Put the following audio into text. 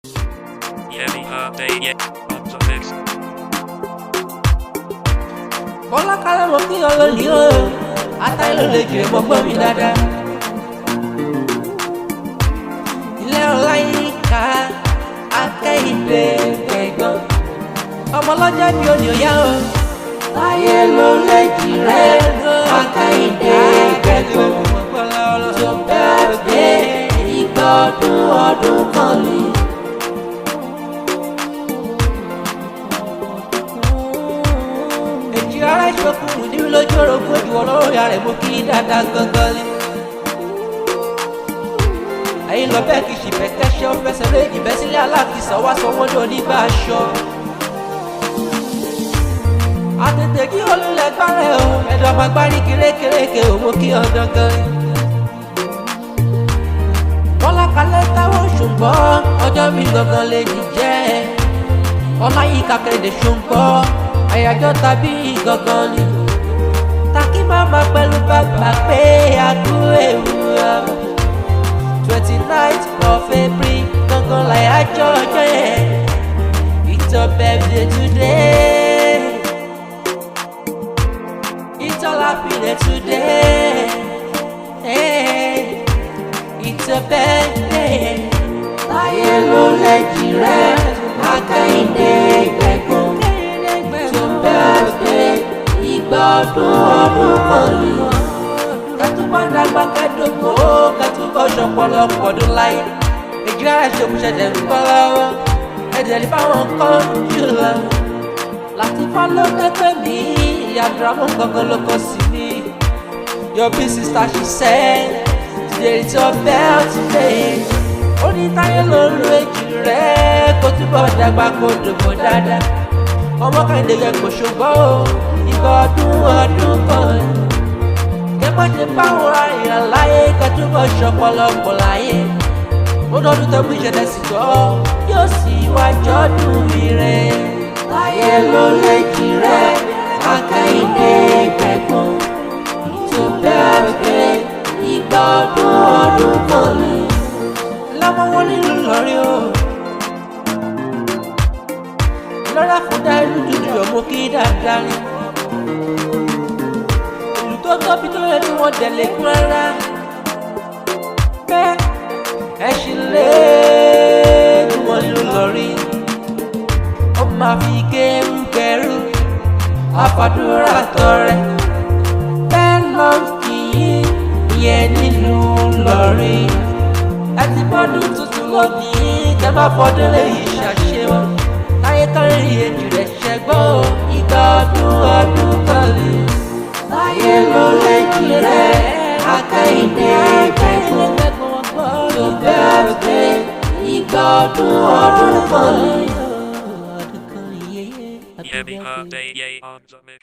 Heavy birthday, yeah, on the mix. Bọ́lá kálẹ̀ mo kí olórí o, àtàlẹ́ ló lè jẹ́ gbogbo mi dáadáa. Ilé ọlá yìí ká Akẹ́yìndé gbẹ̀gbọ́n. Ọmọ lọ́jọ́ bí o ní o yá o. Láyé ló lè jí rẹ̀ Akẹ́yìndé gbẹ̀gbọ́n. Tó bẹ́ẹ̀ dé ìgbà ọdún kan ní. Rárá ìṣokùnrin ní lójú orogún ojú ọlọ́rọ̀ ìyá rẹ̀ mú kí dáadáa gangan ni. Ẹ̀yin lọ bẹ́ẹ̀ kì í ṣìbẹ̀ kẹ́ṣẹ́ ó fẹsẹ̀ méjì bẹ́ sílé aláàkísà wá sọ wọ́n ní onígbà aṣọ. Àtètè kí olùlẹ̀ gbárẹ̀ o ẹ̀dọ̀ ọmọ agbárí kérékèrékè ò mú kí ọdún gan. Bọ́lá kalẹ̀ táwọn ṣùgbọ́n ọjọ́ mi gangan lè jíjẹ́. Ọláyínká Kẹ́hìndé ṣùgbọ́n àyájọ́ tàbí gangan ni. Takí mama pẹ̀lú bàbá pé àkú ewúrẹ́. 29th of April gangan láyájọ́ ọjọ́ yẹn. It's your birthday today. It's your happiness today. Hey, it's your birthday. Láyé ló lè jí rẹ̀ Akẹ́yìndé gbẹ̀gbọ́n. Ọdún kan ní. Kàtúbọ̀ dàgbà kẹ́dógún ó kàtúbọ̀ ṣọ̀pọ̀lọpọ̀ ọdún láyé. Èjì rárá ṣòkò ṣẹ̀ṣẹ̀ ń kọ́ lọ́wọ́. Ẹ̀jẹ̀ ní báwọn kan jù lọ. Làtífá ló dẹ́gbẹ́ mi, ìyá Dramon gangan ló kọ́ sí mi. Your big sister she said, today it's your birthday. Ó ní Táyé ló lu èjì rẹ̀ kó túbọ̀ dàgbà kó dògbò dáadáa. Ọmọ Kẹ́hìndé yẹ kó ṣùgbọ́n o. Ọdún kan kẹ́mọ́ ṣe báwọn àyàn láyé kẹ́túbọ̀ ṣọ̀pọ̀lọpọ̀ láyé ó dọ́dún tó mú ìṣẹ̀lẹ̀ sí gbọ́ yóò sì wá jọ́dún ire. Láyé ló lè jí rẹ̀ Akẹ́yìndé gbẹ̀gbọ́n tó bẹ́ẹ̀ pé ìgbà ọdún kan ní. Lọ́mọ wọn nílùú lọ́rí o lọ́rà fún dá ìlú dúdú ọmọ kí dáadáa ni. Tó tóbi tó yẹ kí wọ́n tẹ̀lé kú rárá. Bẹ́ẹ̀ ẹ ṣì lé kí wọ́n nílò lọ́rí. Ó máa fi kéwú kẹrù àfàdúrà tọrẹ. Bẹ́ẹ̀ lọ kì í ìyẹn nílùú lọ́rí. Ẹ ti bọ́dún tuntun lónìí kẹ́ má fọdún lẹ́yìn ṣàṣewọ́. Láyé kárí èjì rẹ̀ ṣẹ́gbọ́n ìgbà ọdún kan lè. Láyé ló lè jí rẹ̀ Akẹ́yìndé gbẹ̀gbọ́n tó bẹ́ẹ̀ pé ìgbà ọdún kan ní. Heavy birthday, yeah, on the mix.